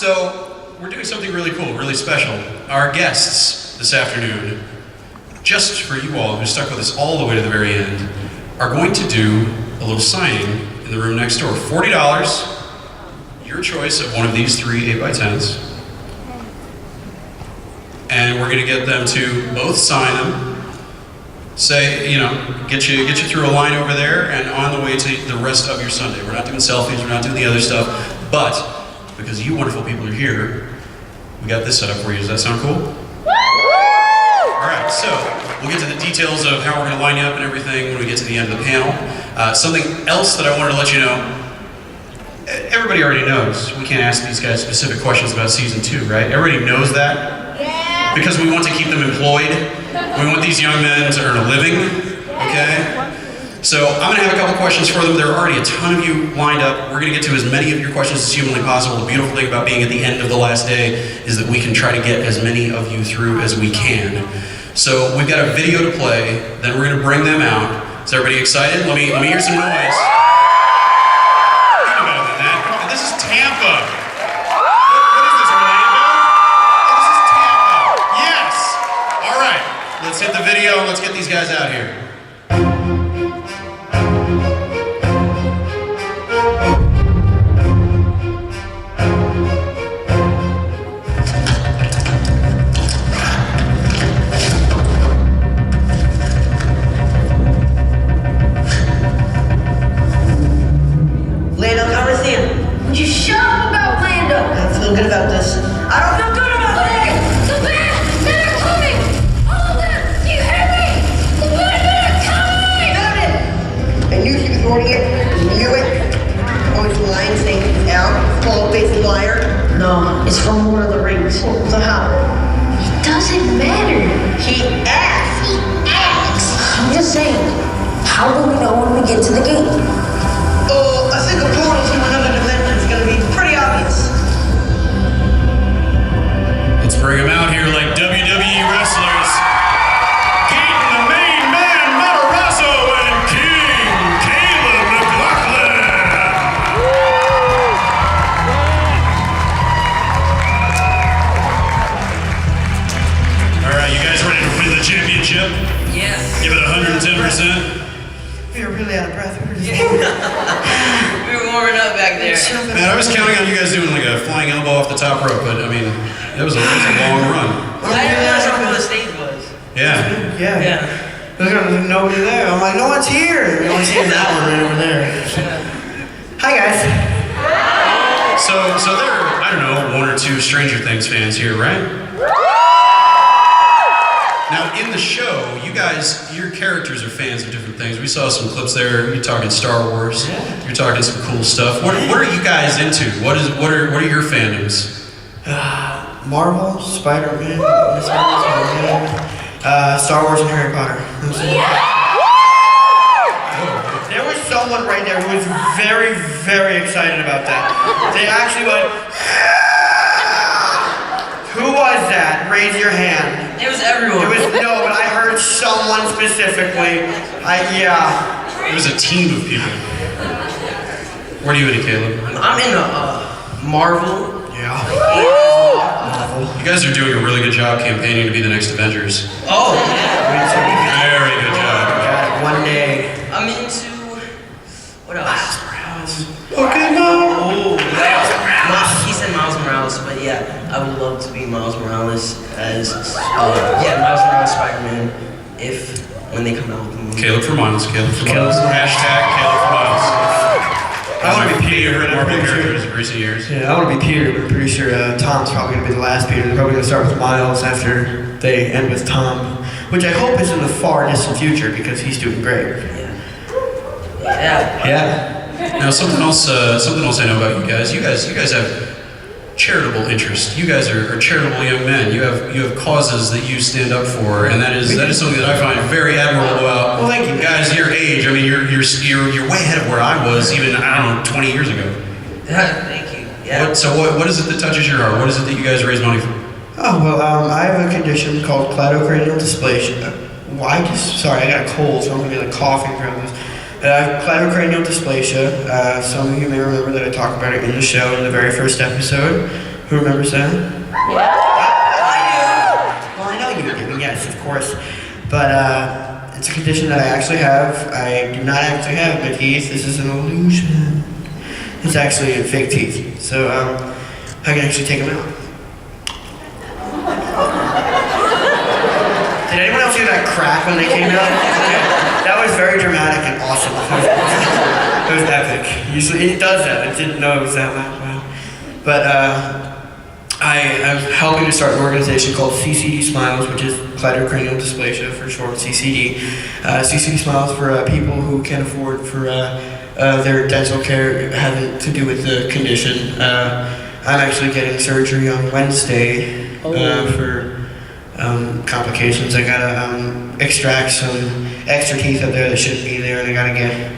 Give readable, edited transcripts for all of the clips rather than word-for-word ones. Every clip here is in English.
So, we're doing something really cool, really special. Our guests this afternoon, just for you all who stuck with us all the way to the very end, are going to do a little signing in the room next door. $40, your choice of one of these three 8x10s. And we're going to get them to both sign them, say, get you through a line over there and on the way to the rest of your Sunday. We're not doing selfies, we're not doing the other stuff, but because you wonderful people are here, we got this set up for you. Does that sound cool? All right, so we'll get to the details of how we're going to line you up and everything when we get to the end of the panel. Something else that I wanted to let you know, everybody already knows we can't ask these guys specific questions about season 2, right? Everybody knows that? Yeah. Because we want to keep them employed. We want these young men to earn a living, okay? So I'm going to have a couple questions for them. There are already a ton of you lined up. We're going to get to as many of your questions as humanly possible. The beautiful thing about being at the end of the last day is that we can try to get as many of you through as we can. So we've got a video to play, then we're going to bring them out. Is everybody excited? Let me hear some noise. Think about that. This is Tampa. What is this, Orlando? Oh, this is Tampa. Yes. All right. Let's hit the video and let's get these guys out here. Good about this. I don't feel good about this. The bad men are coming! All of them! Do you hear me? The bad men are coming! Damn it! I knew she was holding it. I knew it. Always lying, saying it's out. Bald-faced liar. No, it's from Lord of the Rings. So how? It doesn't matter. He asked. He asks. I'm just saying, how do we know when we get to the gate? I think a portal to another dimension is going to be pretty obvious. Let's bring them out here like WWE wrestlers. Gaten, the main man, Matarazzo, and King McLaughlin. All right, you guys ready to win the championship? Yes. Give it 110%. We were really out of breath. We were warming up back there. Man, I was counting on you guys doing like a flying elbow off the top rope, but I mean, it was a long run. I didn't realize how cool the stage was. Yeah. Yeah. There's nobody there. I'm like, no one's here. No one's here. That one right over there. Hi, guys. So there are, I don't know, one or two Stranger Things fans here, right? Now, in the show, you guys, your characters are fans of different things. We saw some clips there. You're talking Star Wars. Yeah. You're talking some cool stuff. What are you guys into? What are your fandoms? Marvel, Spider-Man, Star Wars, and Harry Potter. There was someone right there who was very, very excited about that. They actually went, who was that? Raise your hand. It was everyone. No, but I heard someone specifically. Yeah. It was a team of people. Where are you in, Caleb? I'm in Marvel. Yeah. You guys are doing a really good job campaigning to be the next Avengers. Oh, yeah. Very good job. One day. I'm into... What else? Okay, no. Oh, he said Miles Morales, but yeah, I would love to be Miles Morales as, Miles Morales Spider-Man when they come out with the movie. Caleb for Miles. Caleb for Miles. Hashtag Caleb for Miles. I want to be Peter in Marvel characters in recent years. Yeah, I want to be Peter, but I'm pretty sure Tom's probably going to be the last Peter. They're probably going to start with Miles after they end with Tom, which I hope is in the far distant future because he's doing great. Yeah. Now, something else I know about you guys. You guys have charitable interests. You guys are charitable young men. You have causes that you stand up for, and that is something that I find very admirable about. Well, thank you. Guys your age. I mean, you're way ahead of where I was even 20 years ago. Thank you. Yeah. What is it that touches your heart? What is it that you guys raise money for? Oh, well, I have a condition called cladocranial dysplasia. I got a cold, so I'm going to be like coughing throughout this. I have cladocranial dysplasia. Some of you may remember that I talked about it in the show in the very first episode. Who remembers that? Yeah. Well, I know you were giving, yes, of course. But it's a condition that I actually have. I do not actually have my teeth. This is an illusion. It's actually fake teeth. So I can actually take them out. Did anyone else hear that crack when they came out? That was very dramatic and awesome. It was epic. Usually it does that. I didn't know it was that loud. Wow. But I'm helping to start an organization called CCD Smiles, which is cleidocranial dysplasia for short, CCD. CCD Smiles for people who can't afford for their dental care having to do with the condition. I'm actually getting surgery on Wednesday for complications. I gotta extract some extra teeth up there that shouldn't be there, and I gotta get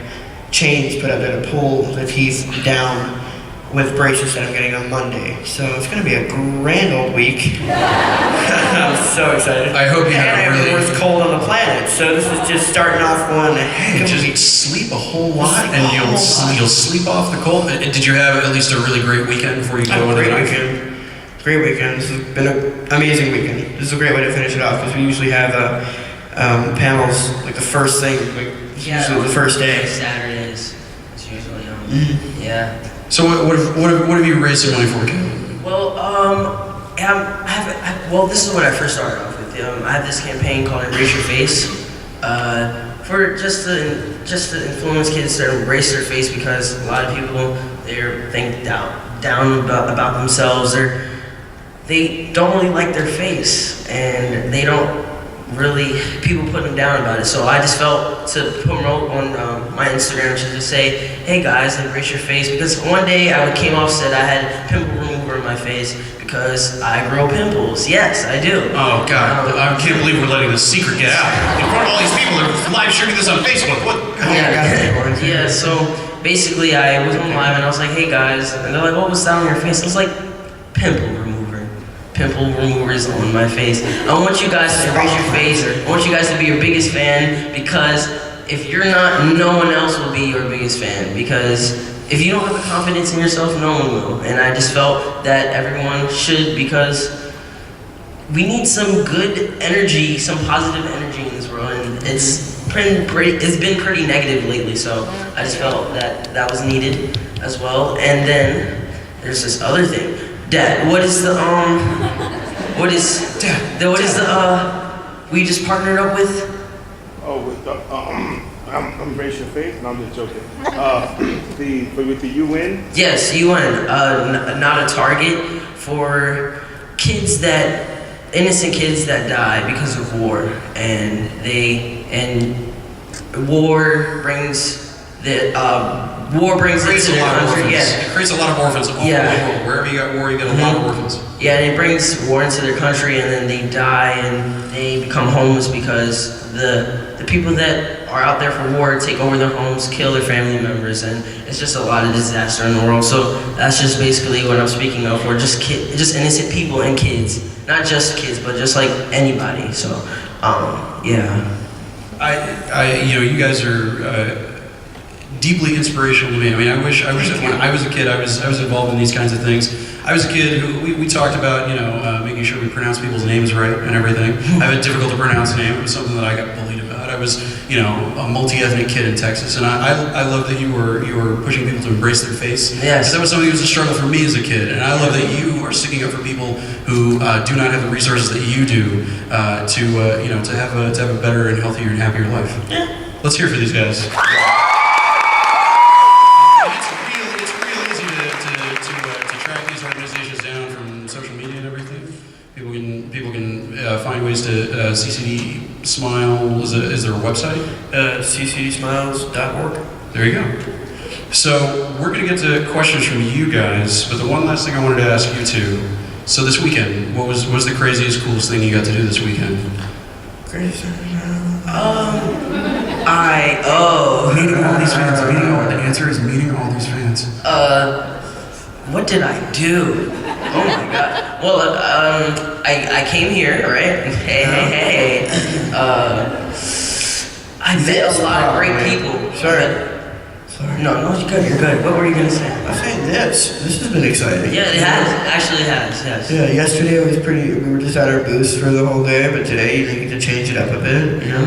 chains put up there to pull the teeth down with braces that I'm getting on Monday. So it's gonna be a grand old week. I'm so excited. I hope you and have I a have really... the worst cold on the planet, so this is just starting off one heck of a week. Just sleep a whole lot, and you'll sleep off the cold. And did you have at least a really great weekend before you go into the night? Great weekend. This has been an amazing weekend. This is a great way to finish it off because we usually have panels like the first thing, usually the first day. Saturdays. It's usually yeah. So what have you raised some money for, Kevin? Well, well, this is when I first started off with. I have this campaign called Embrace Your Face, for just to influence kids to embrace their face, because a lot of people think down about themselves. They don't really like their face, and they don't really, people put them down about it. So I just felt to promote on my Instagram to just say, hey guys, embrace your face, because one day I came off said I had pimple remover in my face because I grow pimples. Yes, I do. Oh God, I can't believe we're letting this secret get out. In front of all these people, they're live streaming this on Facebook. What? Yeah, so basically I was on live and I was like, hey guys, and they're like, what was that on your face? I was like, pimple remover. Pimple removers on my face. I want you guys to embrace your face. I want you guys to be your biggest fan, because if you're not, no one else will be your biggest fan, because if you don't have the confidence in yourself, no one will. And I just felt that everyone should, because we need some good energy, some positive energy in this world, and it's been pretty negative lately, so I just felt that was needed as well. And then there's this other thing. Dad, what is the we just partnered up with? Oh, with the, Embrace Your Face? No, I'm just joking. With the UN? Yes, UN, not a target, for innocent kids that die because of war, and war brings it to their country. Yes, it creates a lot of orphans all over the world. Wherever you got war, you get a lot of orphans. Yeah, and it brings war into their country, and then they die and they become homeless because the people that are out there for war take over their homes, kill their family members, and it's just a lot of disaster in the world. So that's just basically what I'm speaking of, for just innocent people and kids, not just kids, but just like anybody. So, yeah. You guys are deeply inspirational to me. I mean, I wish when I was a kid, I was involved in these kinds of things. I was a kid who we talked about, making sure we pronounce people's names right and everything. I have a difficult to pronounce name. It was something that I got bullied about. I was, a multi-ethnic kid in Texas, and I love that you were pushing people to embrace their face. Yes. That was something that was a struggle for me as a kid, and I love that you are sticking up for people who do not have the resources that you do to have a better and healthier and happier life. Yeah. Let's hear for these guys. Find ways to CCD Smile. Is there a website? CCDsmiles.org. There you go. So we're going to get to questions from you guys, but the one last thing I wanted to ask you two. So this weekend, what was the craziest, coolest thing you got to do this weekend? Craziest thing? Meeting all these fans. The answer is meeting all these fans. What did I do? Oh my God. Well, I came here, right? Hey. I met a lot of great people. Sorry. Sorry. No, you're good. You're good. What were you gonna say? I'm saying this. This has been exciting. Yeah, it has. Actually, it has. Yes. Yeah, yesterday it was pretty. We were just at our booth for the whole day, but today they get to change it up a bit. You know,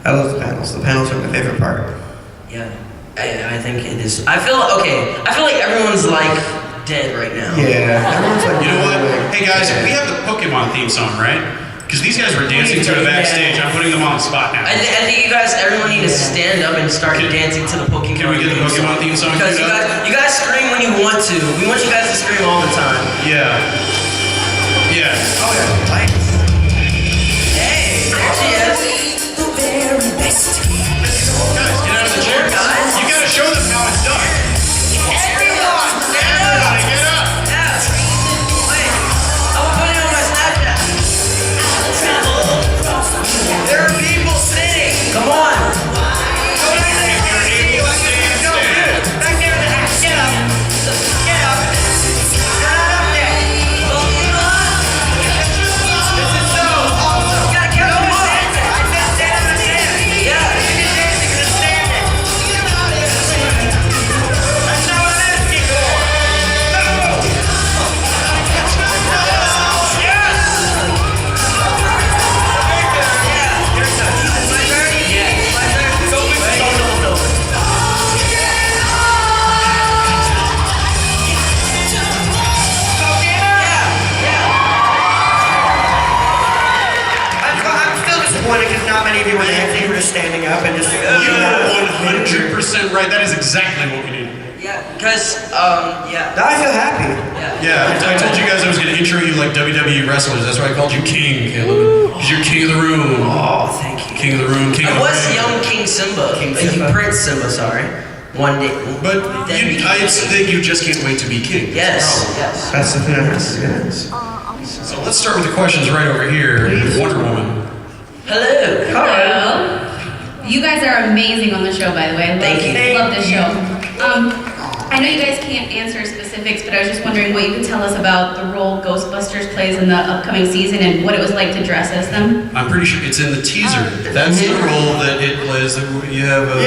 I love the panels. The panels are my favorite part. Yeah. I think it is. I feel like everyone's like dead right now. Yeah, everyone's like. You know what? Hey guys, we have the Pokemon theme song, right? Because these guys were dancing to it backstage. I'm putting them on the spot now. I think you guys, everyone need to stand up and start dancing to the Pokemon. Can we get the Pokemon theme song? Because you guys scream when you want to. We want you guys to scream all the time. Yeah. Yeah. Oh yeah, lights. Hey, there she is. Guys, get out of the chair. Guys. You gotta show them how it's done. Everyone, Everybody, get up. Yeah. Wait, I'm putting it on my Snapchat. There are people sitting. Come on. If you're able to stand, stand. Back there in the house. Get up. Get up. You're not up there. Don't give up. This is so awesome. You gotta keep on dancing. I said stand on the chair. Yeah. You can dance, you can stand it. That's not what I'm asking for. No. Yes. I'm still disappointed because not many of you were dancing. You were just standing up and just. You are 100% right. That is exactly what we need. Yeah, because, yeah. Now I feel happy. Yeah, I told you guys I was going to intro you like WWE wrestlers. That's why I called you King, Caleb. Because you're king of the room. Oh, thank you. King of the room, king of I the was ring. young King Simba. Simba. Prince Simba, sorry. One day. But Then you, I think you just can't wait to be king. Yes, yes. That's the thing. Yes. So let's start with the questions right over here. Wonder Woman. Hello. Hello. You guys are amazing on the show, by the way. I Thank you. Love this show. I know you guys can't answer specifics, but I was just wondering what you could tell us about the role Ghostbusters plays in the upcoming season and what it was like to dress as them. I'm pretty sure it's in the teaser. That's the role that it plays. That you have a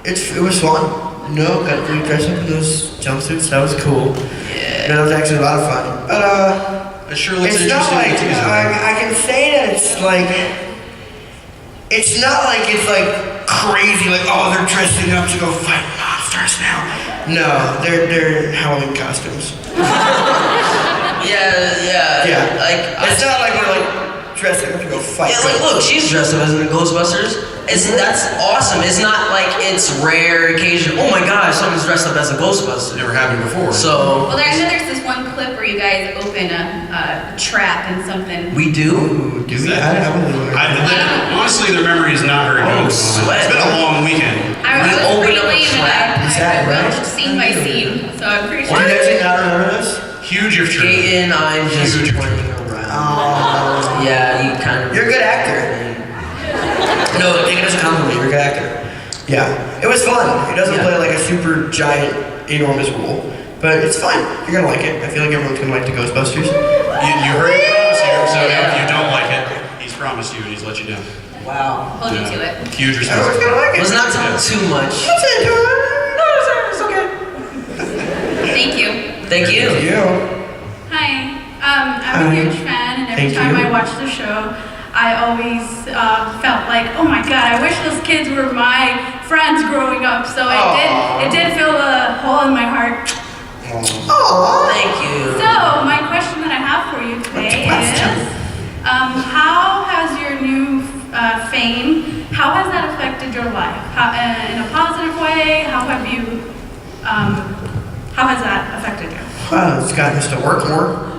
It was fun. No, got to dress up in those jumpsuits. That was cool. Yeah. That was actually a lot of fun. But it sure looks it's not interesting like in the teaser. I can say that it's like. It's not like it's like crazy. Like they're dressing up to go fight monsters now. No, they're Halloween costumes. Yeah. Like It's not like we're like dressing up to go fight. yeah, like look, she's dressed up as the Ghostbusters. That's awesome. It's not like it's rare occasion. Oh my gosh, someone's dressed up as a Ghostbuster. Never happened before. So Well, I know there's this one clip where you guys open a trap and something. we do. Ooh, do we? Honestly, their memory is not very good. sweat. It's been a long weekend. I was open pretty up a lame trap. and Is that I right? watched scene by scene, so I'm pretty sure. Do you actually not remember this? Huge if true. Gaten, I'm just Huge. playing around. Yeah, you kind of. You're a good actor. No, take it as a compliment. You're a good actor. Yeah, it was fun. He doesn't Yeah. play like a super giant, enormous role, but it's fun. You're gonna like it. I feel like everyone's gonna like the Ghostbusters. You heard him promise you, so if you don't like it, he's promised you and he's let you down. Wow. Hold you to it. Huge Everyone's respect. gonna like it. Let's not talk too much. That's it, dude. No, it's okay. Thank you. Thank you. Hi. I'm a huge fan, and every Thank time you. I watch the show, I always felt like, oh my god, I wish those kids were my friends growing up. So it did fill a hole in my heart. Aww. Thank you. So my question that I have for you today is, how has your new fame, how has that affected your life? In a positive way? How has that affected you? It's gotten us to work more.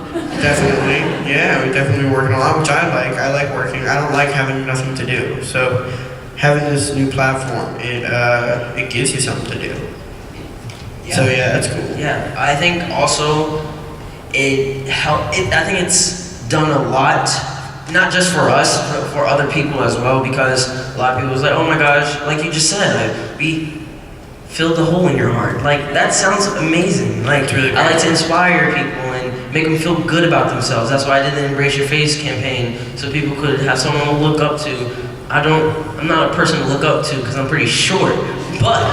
Definitely. Yeah, we've definitely been working a lot, which I like. I like working. I don't like having nothing to do. So having this new platform, it gives you something to do. So yeah, that's cool. Yeah, I think also it helped. I think it's done a lot, not just for us, but for other people as well. Because a lot of people was like, "Oh my gosh," like you just said, we filled the hole in your heart. Like that sounds amazing. Like It's really I like great. to inspire people and make them feel good about themselves. That's why I did the Embrace Your Face campaign, so people could have someone to look up to. I'm not a person to look up to because I'm pretty short, But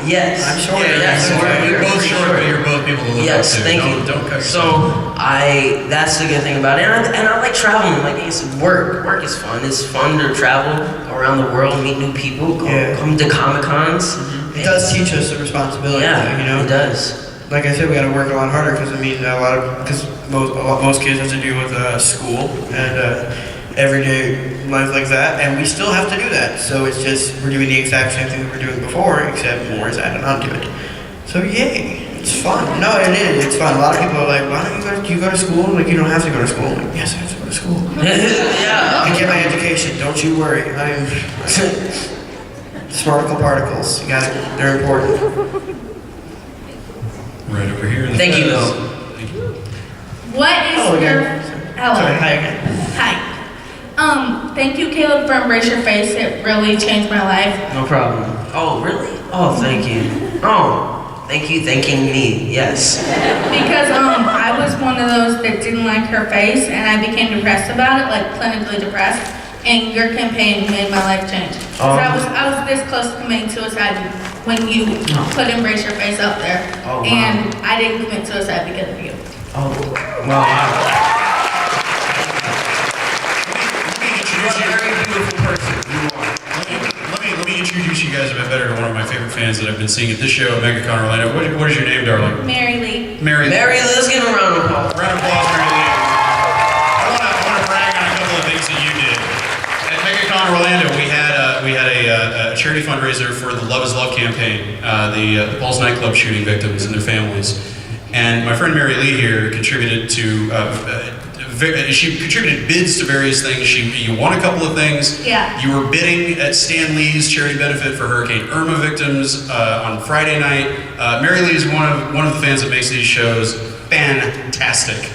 yes, I'm short. Yes, You're both short, but you're both people to look up yes, to. thank you. Don't cut So yourself. that's the good thing about it, and I like traveling. Like it's work. Work is fun. It's fun to travel around the world, meet new people, come to Comic Cons. It does teach us the responsibility. Yeah, you know. it does. Like I said, we got to work a lot harder because most kids have to do with school and everyday life like that, and we still have to do that. So it's just we're doing the exact same thing that we were doing before, except more is added onto it. So yay, it's fun. No, it is. It's fun. A lot of people are like, "Why don't you go to school? Like you don't have to go to school." I'm like, yes, I have to go to school. Yeah. I get my education. Don't you worry. I'm smarticle particles. You got it. They're important. Right over here. Thank you, though. Thank you. What is Hello your again. hello? Sorry, hi again. Hi. Thank you, Caleb, for Embrace Your Face. It really changed my life. No problem. Oh, really? Oh, thank you. Oh, thank you thanking me. Yes. Because I was one of those that didn't like her face, and I became depressed about it, like clinically depressed. And your campaign made my life change. 'Cause I was this close to committing suicide when you put Embrace Your Face up there, Oh, wow. and I didn't commit suicide because of you. Oh, wow. You're a very beautiful person. You are. Let me introduce you guys a bit better to one of my favorite fans that I've been seeing at this show at Megacon Orlando. What is your name, darling? Mary Lee. Mary. Mary, let's give a round of applause. Round of applause, Mary Lee. I want to brag on a couple of things that you did. At Megacon Orlando, we had a charity fundraiser for the Love is Love campaign, the Paul's nightclub shooting victims and their families. And my friend Mary Lee here contributed to. She contributed bids to various things. You won a couple of things. Yeah. You were bidding at Stan Lee's charity benefit for Hurricane Irma victims on Friday night. Mary Lee is one of the fans that makes these shows fantastic. Just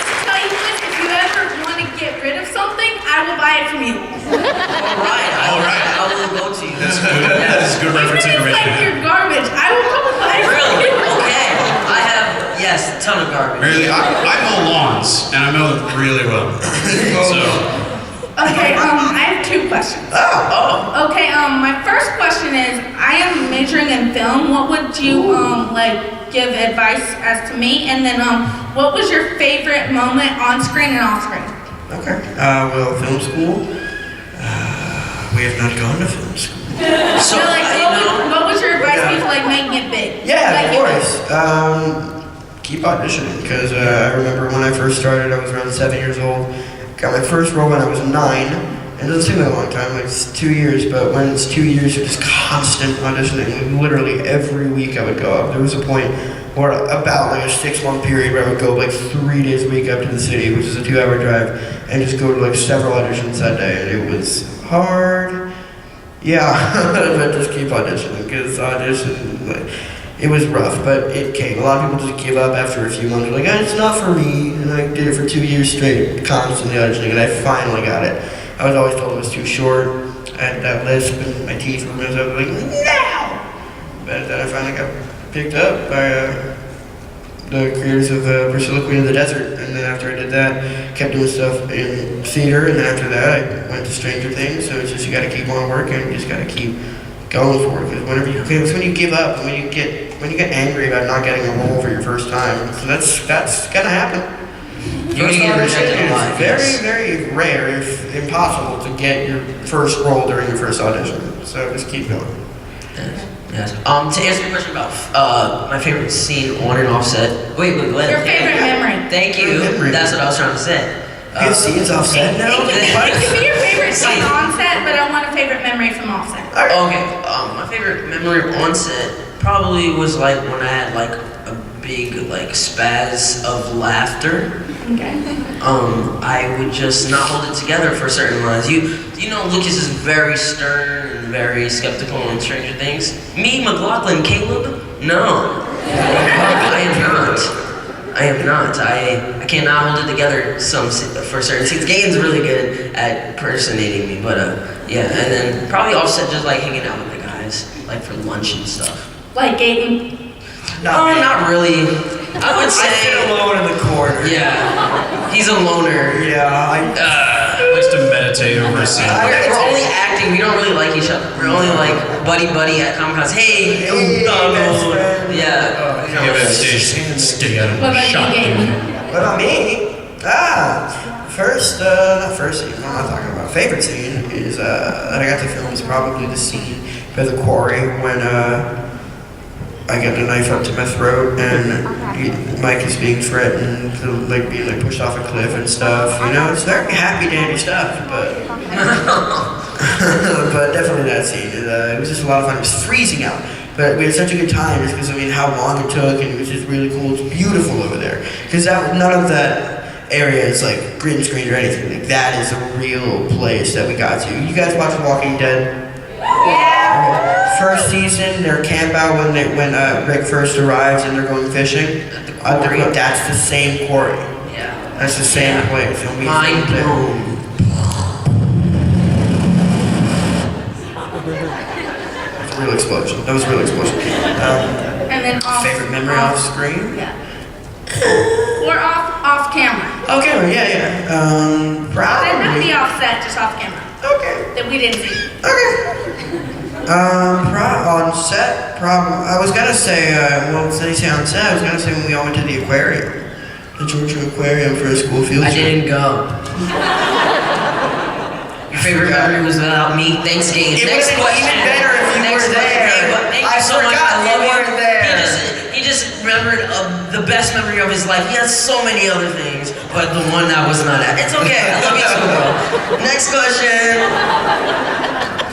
to tell you this, if you ever want to get rid of something, I will buy it from you. All right. I will go to you. That's good. That is good reference Even if it's like information. your garbage, I will come and buy it from Really? you. Okay. I have, yes, a ton of garbage. Mary Lee, I mow lawns, and I mow them really well. So, Okay, I have two questions. Oh. Okay, my first question is, I am majoring in film. What would you, give advice as to me? And then, what was your favorite moment on screen and off screen? Okay. Well, film school. We have not gone to film school. So, What was your advice to like making it big? Yeah, Like, of course. Keep auditioning, because I remember when I first started, I was around 7 years old. Got my first role when I was 9. And it doesn't seem like a long time, like it's 2 years, but when it's 2 years, you're just constant auditioning. Like, literally every week I would go up. There was a point where about like a 6-month period where I would go like 3 days a week up to the city, which is a 2-hour drive, and just go to like several auditions that day. And it was hard. Yeah, but just keep auditioning, because audition, like, it was rough, but it came. A lot of people just give up after a few months. They're like, it's not for me. And I did it for 2 years straight, constantly auditioning, and I finally got it. I was always told it was too short. I had that lisp, and my teeth were messed up. Like, no! But then I finally got picked up by the creators of Priscilla, Queen of the Desert. And then after I did that, kept doing stuff in theater. And then after that, I went to Stranger Things. So it's just, you gotta keep on working. You just gotta keep going for it. Because it's when you give up, when you get angry about not getting a role for your first time. So that's gonna happen. You're gonna get rejected a lot. Very, very rare, if impossible, to get your first role during your first audition. So just keep going. Yes. To answer your question about my favorite scene on and off set. Wait, go ahead. Your favorite memory. Thank you. Favorite memory. That's what I was trying to say. His scenes off set now? It can be your favorite scene on set, but I want a favorite memory from off set. Okay. My favorite memory on set probably was like when I had like a big like spaz of laughter. Okay. I would just not hold it together for certain lines. You know, Lucas is very stern and very skeptical on Stranger Things. Me, McLaughlin, Caleb, no. I am not. I cannot hold it together for certain scenes. Gaten's really good at impersonating me, but yeah. And then probably offset just like hanging out with the guys, like for lunch and stuff. Like Gaten. Not really. I would I sit say. alone in the corner. Yeah, he's a loner. Yeah, likes to meditate over a scene. We're only acting. We don't really like each other. We're only like buddy at Comic Cons. Hey, yeah. Give it a stage, stay out of What the about shot. you, Gaten? What about me? First, not first scene, I'm not talking about. Favorite scene is, that I got to film is probably the scene by the quarry when, I get the knife up to my throat and Mike is being threatened to being pushed off a cliff and stuff. You know, it's very happy dandy stuff, but but definitely that scene. It was just a lot of fun. It was freezing out, but we had such a good time just because how long it took, and it was just really cool. It's beautiful over there because none of that area is green screen or anything. That is a real place that we got to. You guys watch Walking Dead? Yeah. First season, their camp out when Rick first arrives and they're going fishing. That's the same quarry. Yeah. That's the same place. And we Mind blown. That's a real explosion. That was a real explosion. And then off. Favorite memory off screen? Yeah. Or off camera. Okay, yeah. Doesn't have to Probably. be offset, just off camera. Okay. That we didn't see. Okay. On set, I was gonna say, say on set, I was gonna say when we all went to the aquarium. The Georgia Aquarium for a school field I trip. didn't go. Your favorite memory was without me. Thanks, Gaten. It Next would've been question. even better if you Next were question. there. Hey, but thank you I so much. forgot I you love weren't there. He just remembered the best memory of his life. He has so many other things, but the one I was not at. It's okay. I love you too, bro. Next question.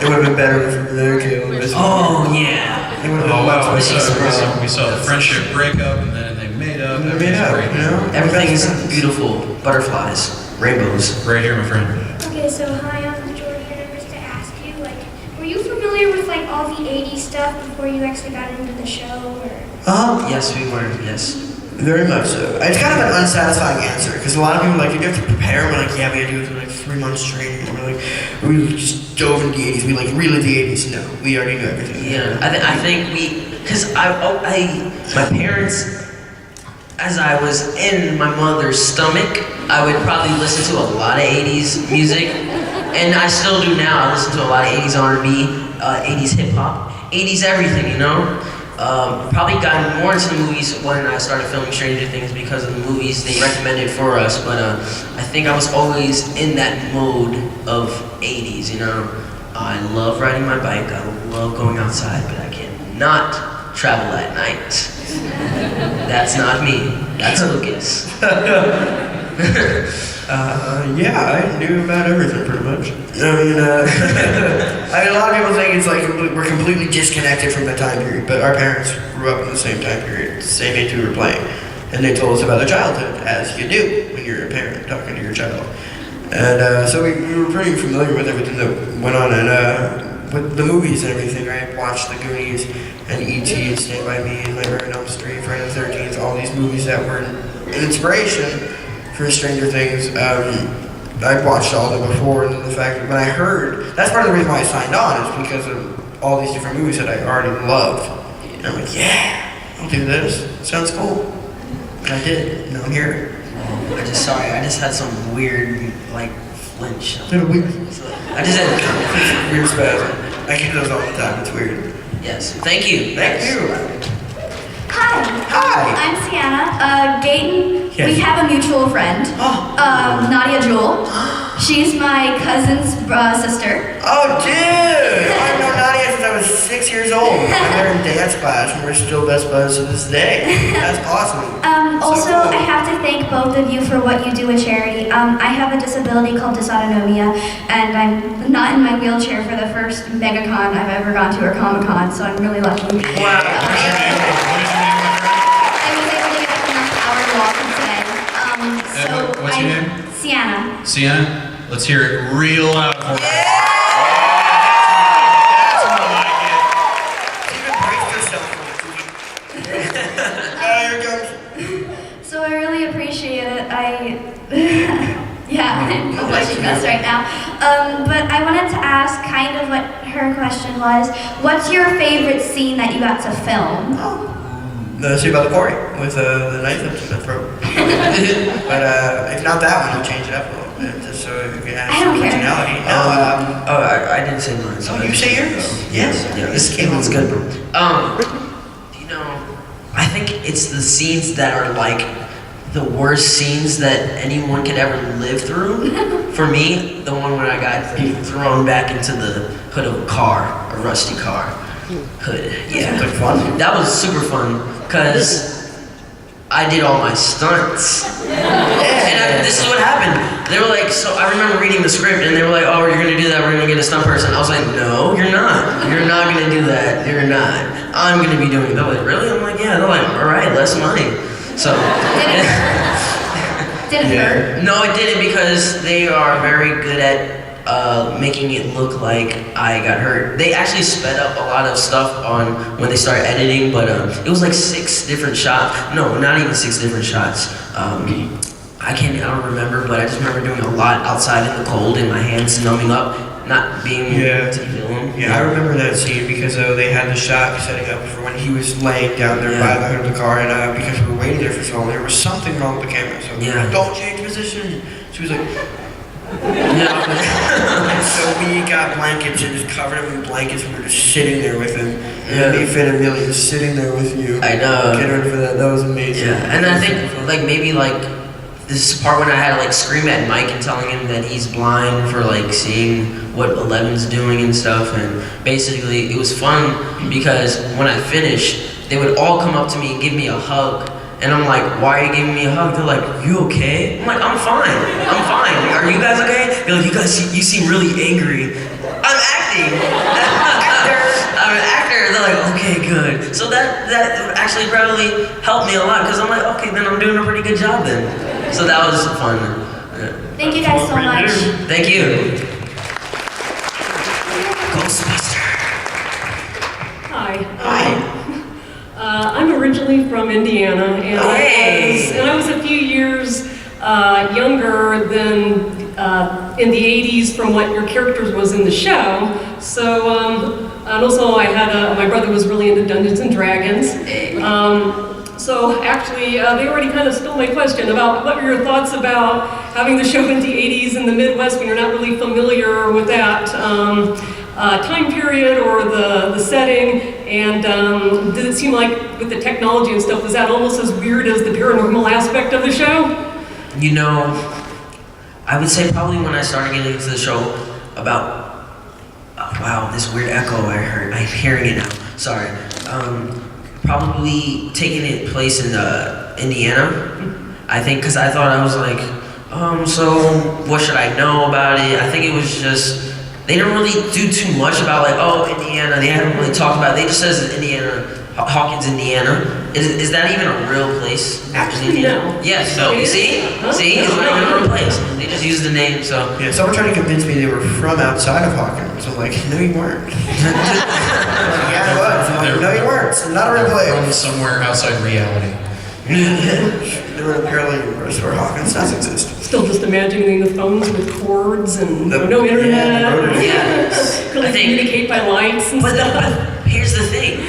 It would have been better if you were there, Caleb. Oh yeah. It would have Oh been much wow, better. we saw the friendship break up and then they made up. They made up, Great. you know? Everything's beautiful. Butterflies, rainbows. Right here, my friend. Okay, so hi, I'm Jordan, and I was to ask you, were you familiar with all the 80s stuff before you actually got into the show, or? Yes, we were. Yes. Very much so. It's kind of an unsatisfying answer because a lot of people you have to prepare. We're we had to do it for 3 months training. And we just dove into the 80s. We relived the 80s. No, we already knew everything. Yeah, I think because my parents, as I was in my mother's stomach, I would probably listen to a lot of 80s music, and I still do now. I listen to a lot of 80s R&B, 80s hip hop, 80s everything, you know? Probably got more into the movies when I started filming Stranger Things because of the movies they recommended for us, but I think I was always in that mode of 80s, you know? I love riding my bike, I love going outside, but I cannot travel at night. That's not me, that's Lucas. Yeah, I knew about everything pretty much. I mean, a lot of people think it's we're completely disconnected from the time period, but our parents grew up in the same time period, the same age we were playing, and they told us about their childhood, as you do when you're a parent talking to your child. And so we were pretty familiar with everything that went on, and with the movies and everything, I watched The Goonies and E.T. and Stand By Me and Nightmare on Elm Street, Friday the 13th, all these movies that were an inspiration for Stranger Things. I'd watched all of them before, and the fact that when I heard, that's part of the reason why I signed on, is because of all these different movies that I already loved. And I'm yeah, I'll do this. It sounds cool. And I did. And I'm here. I just had some weird, flinch. Little weird. I just had Weird spasm. I get those all the time. It's weird. yes. Thank you. Thank you. Hi. Hi. I'm Sienna. Gaten, Yes. we have a mutual friend. Oh. Nadia Jewel. She's my cousin's sister. Oh, dude! I've known Nadia since I was 6 years old. I met her in dance class, and we're still best buds to this day. That's awesome. Also, So cool. I have to thank both of you for what you do with charity. I have a disability called dysautonomia, and I'm not in my wheelchair for the first Megacon I've ever gone to, or Comic-Con, so I'm really lucky. Wow. I was able to get enough hour walking today. What's your name? Sienna. Sienna, let's hear it real loud for her. That's more like She even braced herself for it. Here it comes. So I really appreciate it. Yeah, I'm a blushing mess right now. But I wanted to ask kind of what her question was. What's your favorite scene that you got to film? The scene about the quarry with the knife up to the throat. But if not that one, I'll change it up a little. Just so it could add I some don't care. originality. I didn't say mine. So Oh, you say yours? Yes. Yeah, this one's good. You know, I think it's the scenes that are like the worst scenes that anyone could ever live through. For me, the one where I got thrown back into the hood of a car, a rusty car hood. Yeah, Sounds like fun. that was super fun because I did all my stunts. And this is what happened. They were like, so I remember reading the script and they were like, oh, you're gonna do that, we're gonna get a stunt person. I was like, no, you're not. You're not gonna do that, you're not. I'm gonna be doing it. They're like, really? I'm like, yeah. They're like, all right, less money. So. Did it hurt? No, it didn't because they are very good at making it look like I got hurt. They actually sped up a lot of stuff on when they started editing, but it was like 6 different shots. No, not even 6 different shots. I don't remember, but I just remember doing a lot outside in the cold and my hands numbing up, not being able to feel them. Yeah, I remember that scene because they had the shot setting up for when he was laying down there by the hood of the car, and because we were waiting there for so long, there was something wrong with the camera. So we were like, don't change position. She was like, and so we got blankets and just covered him in blankets. We were just sitting there with him. And me, Finn, and Millie just sitting there with you. I know. Get ready for that. That was amazing. Yeah, and I think like maybe like this is part when I had to like scream at Mike and telling him that he's blind for like seeing what Eleven's doing and stuff, and basically it was fun because when I finished, they would all come up to me and give me a hug. And I'm like, why are you giving me a hug? They're like, you okay? I'm like, I'm fine. I'm fine. Are you guys okay? They're like, you seem really angry. I'm acting. I'm an actor. They're like, okay, good. So that actually probably helped me a lot because I'm like, okay, then I'm doing a pretty good job then. So that was fun. Yeah. Thank you guys so much. Thank you. Ghostbuster. Hi. I'm originally from Indiana, and I was a few years younger than in the 80s from what your characters was in the show. So, and also I had my brother was really into Dungeons and Dragons. So actually, they already kind of stole my question about what were your thoughts about having the show in the 80s in the Midwest when you're not really familiar with that time period or the setting, and did it seem like with the technology and stuff, was that almost as weird as the paranormal aspect of the show? You know, I would say probably when I started getting into the show about, wow, this weird echo I'm hearing it now, sorry. Probably taking it place in Indiana, I think, because I thought I was like, so what should I know about it? I think it was just, they didn't really do too much about like, oh, Indiana, they haven't really talked about it. They just says it's Indiana, Hawkins, Indiana. Is that even a real place? Actually, no. Yes, so, see? See, it's not even a real place. They just use the name, so. Yeah, someone tried to convince me they were from outside of Hawkins. I'm like, no, you weren't. Yeah, I was. I'm like, no, you weren't. It's not a real place. From somewhere outside reality. They were in a parallel universe where Hawkins does exist. Still just imagining the phones with cords and no internet. Yeah. Couldn't communicate by lights and stuff. But here's the thing.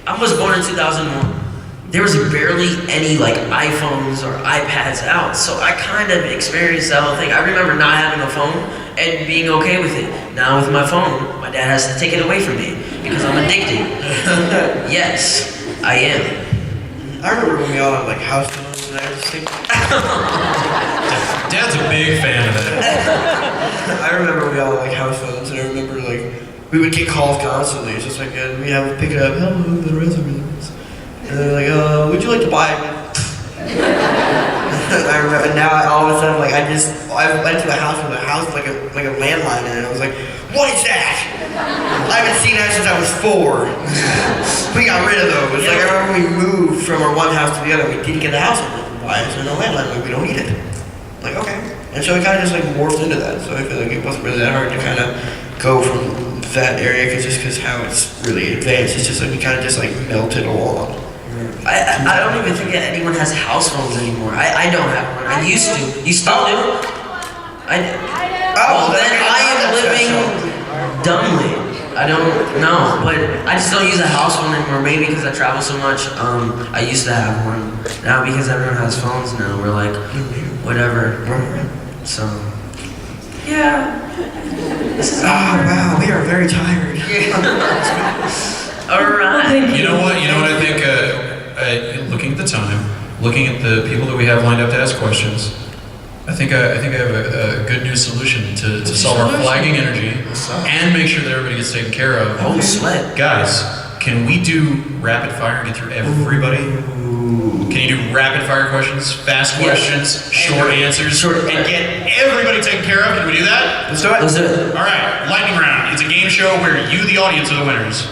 I was born in 2001. There was barely any like iPhones or iPads out, so I kind of experienced that whole thing. I remember not having a phone and being okay with it. Now with my phone, my dad has to take it away from me because I'm addicted. Yes, I am. I remember when we all had like house phones and everything. Dad's a big fan of it. I remember we all had like house phones, and I remember like we would get calls constantly. It's just like we have to pick it up. Hello, the residents. And they're like, would you like to buy it? I remember, and now all of a sudden, like I went to a house with like a landline in it. I was like, what is that? I haven't seen that since I was 4. We got rid of those. Like I remember we moved from our one house to the other. We didn't get the house. Why is there no landline? Like we don't need it. Like okay. And so it kind of just like morphed into that. So I feel like it wasn't really that hard to kind of go from that area because how it's really advanced. It's just like we kind of just like melted along. I don't even think that anyone has house phones anymore. I don't have one. I used to. You still do? Well, then I am living dumbly. I don't know, but I just don't use a house phone anymore. Maybe because I travel so much. I used to have one. Now because everyone has phones now, we're like, whatever. So. Yeah. Wow, we are very tired. All right. You know what? I think, looking at the time, looking at the people that we have lined up to ask questions, I think I have a good new solution to solve our flagging energy and make sure that everybody gets taken care of. Holy sweat. Guys, can we do rapid fire and get through everybody? Can you do rapid fire questions, fast questions, short answers, and get everybody taken care of? Can we do that? Let's do it. Let's do it. All right, lightning round. It's a game show where you, the audience, are the winners.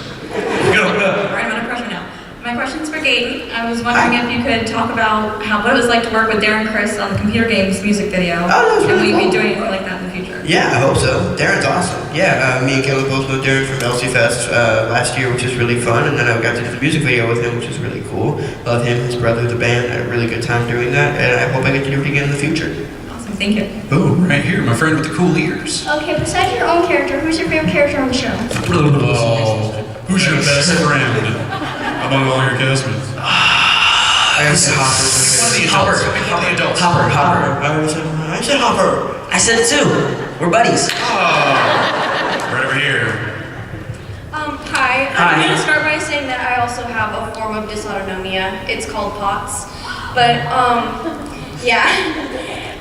Go. All right, I'm under pressure now. My question's for Gaten. I was wondering if you could talk about what it was like to work with Darren Criss on the computer games music video. Oh, that was and really will you be cool. doing anything like that in the future? Yeah, I hope so. Darren's awesome. Yeah, me and Caleb both know Darren from LC Fest last year, which is really fun, and then I got to do the music video with him, which is really cool. Love him, his brother, the band. I had a really good time doing that, and I hope I get to do it again in the future. Awesome, thank you. Boom, right here, my friend with the cool ears. Okay, besides your own character, who's your favorite character on the show? Oh, who's your best friend among all your castmates? I said Hopper. One of the adults. One of the adults. Hopper. I said Hopper. I said it too. We're buddies. Oh, right over here. Hi. I'm going to start by saying that I also have a form of dysautonomia. It's called POTS. But, yeah.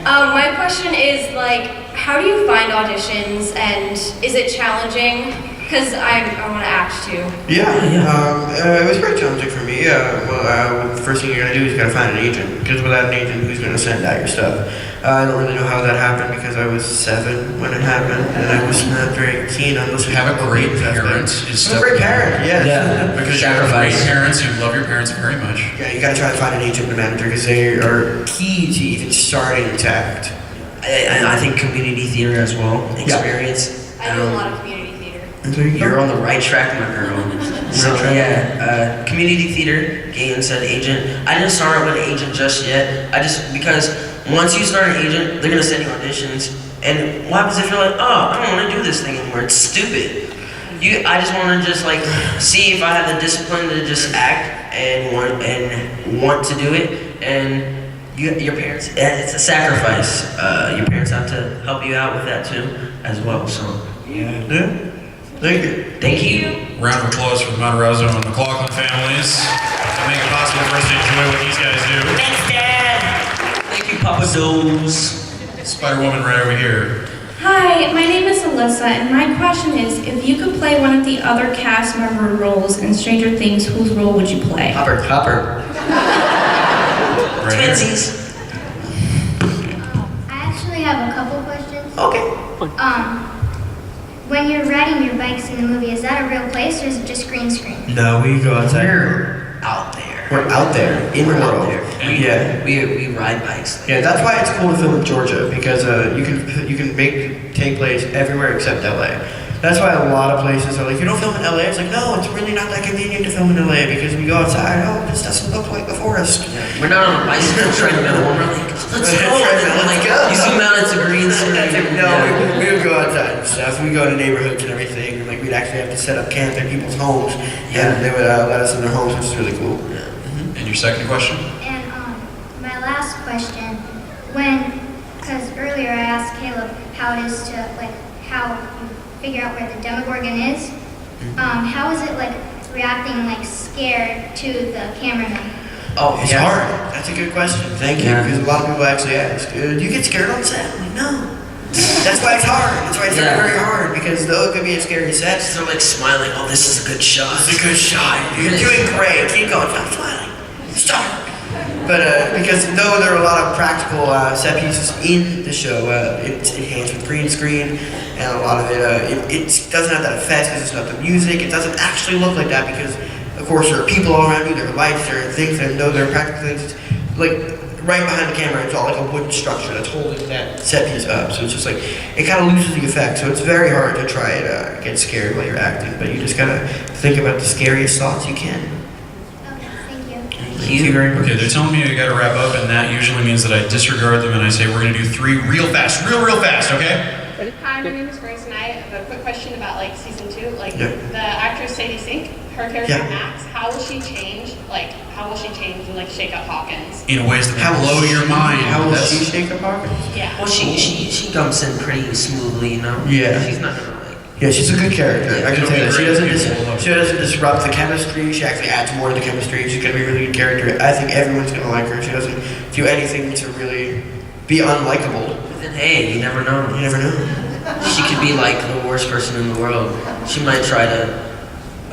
My question is, like, how do you find auditions, and is it challenging? Because I want to act too. Yeah, it was very challenging for me. The first thing you're going to do is you got to find an agent, because without an agent, who's going to send out your stuff? I don't really know how that happened because I was 7 when it happened, and I was not very keen on listening. Have a great parent is I'm a great parent, yes. Yeah. Because you have great parents who love your parents very much. Yeah, you got to try to find an agent and a manager because they are key to even starting to act. I think community theater as well. Experience. I do a lot of community theater. You're on the right track, my girl. So yeah, community theater, Gaten said agent. I didn't start with an agent just yet. Because once you start an agent, they're gonna send you auditions. And what happens if you're like, oh, I don't want to do this thing anymore? It's stupid. I just want to just like see if I have the discipline to just act and want to do it. And your parents, it's a sacrifice. Your parents have to help you out with that too, as well. So Yeah. Thank you. thank you. Round of applause for the Matarazzo and McLaughlin families to make it possible for us to enjoy what these guys do. Thanks, Dad. Thank you, Papa Do's. Spider-Woman right over here. Hi, my name is Alyssa, and my question is, if you could play one of the other cast member roles in Stranger Things, whose role would you play? Hopper. Right here. Twinsies. I actually have a couple questions. Okay. When you're riding your bikes in the movie, is that a real place or is it just green screen? No, we go outside. We're out there. We're out there, in the We're out world. there. Yeah. We ride bikes. Yeah, that's why it's cool to film in Georgia because you can take place everywhere except LA. That's why a lot of places are like, you don't film in LA. It's like, no, it's really not that convenient to film in LA because we go outside. Oh, this doesn't look like the forest. Yeah. We're not on a bicycle treadmill. We're like, let's go. Let's go. You zoom out into green screen. No, we would go outside and stuff. We go to neighborhoods and everything. And like we'd actually have to set up camp at people's homes, and they would let us in their homes, which is really cool. And your second question? And my last question, because earlier I asked Caleb how it is to, like, how you figure out where the Demogorgon is, how is it, like, reacting, like, scared to the cameraman? Oh, it's hard. That's a good question. Thank you, because a lot of people actually ask, do you get scared on set? I'm like, no. That's why it's hard. That's why it's very hard, because though it could be a scary set, They're like smiling. Oh, this is a good shot. it's a good shot. You're doing great. Keep going. Stop smiling. Stop. But because though there are a lot of practical set pieces in the show, it's enhanced with green screen, and a lot of it doesn't have that effect because it's not the music. It doesn't actually look like that because, of course, there are people all around you. There are lights. There are things, and though there are practical things, it's like right behind the camera, it's all like a wooden structure that's holding that set piece up. So it's just like it kind of loses the effect. So it's very hard to try and get scared while you're acting, but you just gotta think about the scariest thoughts you can. Okay, thank you. Thank you very much. Okay, they're telling me I gotta wrap up, and that usually means that I disregard them and I say we're gonna do 3 real fast, real fast, okay? Hi, my name is Grace, and I have a quick question about like season 2. Like Yeah. the actress Sadie Sink, her character Yeah. Max, how will she change? Like how how will she change and like shake up Hawkins? In ways that blow your mind. How will That's- she shake up Hawkins? Yeah. Well, she comes in pretty smoothly, you know? Yeah. She's not gonna like... Yeah, she's a good character. I can It'll tell be you. She great. doesn't, People will love she doesn't disrupt the chemistry. She actually adds more to the chemistry. She's gonna be a really good character. I think everyone's gonna like her. She doesn't do anything to really be unlikable. But then, hey, you never know. You never know. She could be like the worst person in the world. She might try to...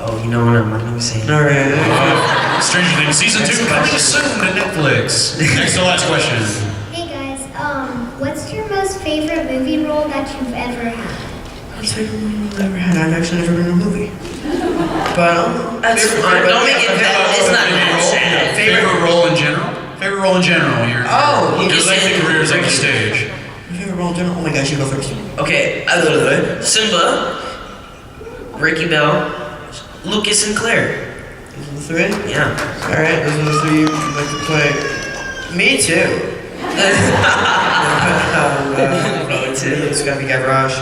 Oh, you know what? I'm not gonna say it. All right. Stranger Things Season 2 coming soon to Netflix. Next to last question. Hey guys, what's your most favorite movie role that you've ever had? What's favorite movie I've ever had? I've actually never been in a movie. But That's fine. Don't make it bad. It's not that sad. Favorite role in general? Favorite role in general. Your just lengthy said- careers on the stage. my favorite role in general. Oh my gosh, you go first. Okay, Simba, Ricky Bell, Lucas and Claire. Those are the three? Yeah. All right, those are the three you'd like to play. Me too. It's gonna be Gavroche,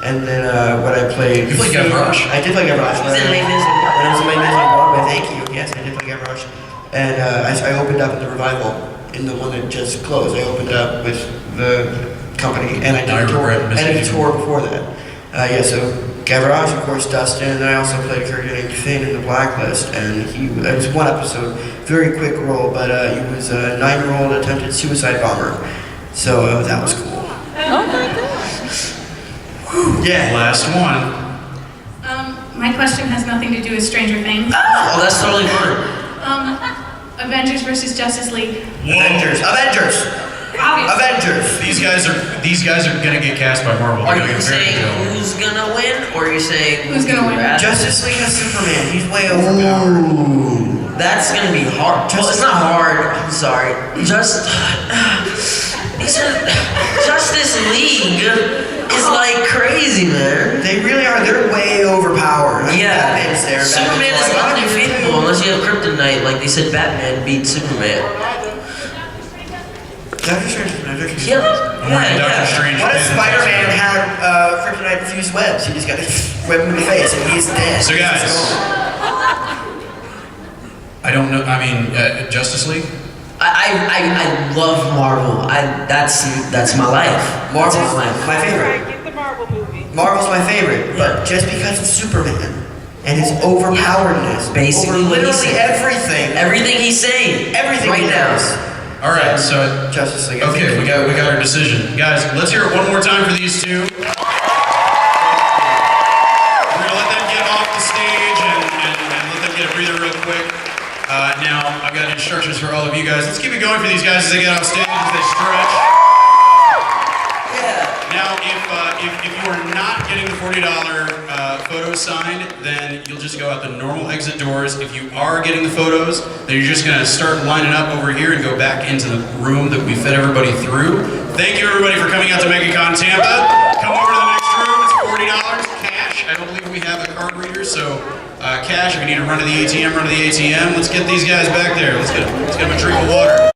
and then what I played. You played Gavroche? I did play Gavroche. He's in Les Mis. When I was in my Mis on Broadway, thank you. Yes, I did play Gavroche, and I opened up in the revival, in the one that just closed. I opened up with the company, and I did I a tour. regret I missing did a you. tour before that. Yeah, so Gavroche, of course, Dustin, and I also played a character named Finn in The Blacklist, and it was one episode, very quick role, but he was a 9-year-old attempted suicide bomber, so that was cool. Oh my gosh. Yeah. Last one. My question has nothing to do with Stranger Things. Oh, that's totally fine. Avengers versus Justice League. Avengers. These guys are gonna get cast by Marvel. Are They're gonna you be very saying good. who's gonna win, or are you saying Who's gonna win? Justice League has Superman. He's way overpowered. That's gonna be hard. Well, it's not hard. I'm sorry. Justice League is like crazy, man. They really are. They're way overpowered. I mean, Yeah. Batman's there. Superman is Batman's like, undefeatable unless you have kryptonite. Like they said, Batman beat Superman. Doctor Strange. Yeah. Doctor Strange. What if Spider-Man had kryptonite fused webs? He just got web in the face and he's dead. So guys, I don't know. I mean, Justice League. I love Marvel. That's my life. Marvel's That's my life. my favorite. Get the Marvel movie. Marvel's my favorite, but just because it's Superman and his overpoweredness, Basically over what he literally said. everything He's saying. right right now. All right. So Justice League. okay, we got our decision, guys. Let's hear it one more time for these two. We're gonna let them get off the stage and let them get a breather real quick. Now I've got instructions for all of you guys. Let's keep it going for these guys as they get off stage as they stretch. Now, if you are not getting the $40 photo signed, then you'll just go out the normal exit doors. If you are getting the photos, then you're just gonna start lining up over here and go back into the room that we fed everybody through. Thank you everybody for coming out to Megacon Tampa. Come over to the next room, it's $40 cash. I don't believe we have a card reader, so cash. If you need to run to the ATM, run to the ATM. Let's get these guys back there. Let's get them a drink of water.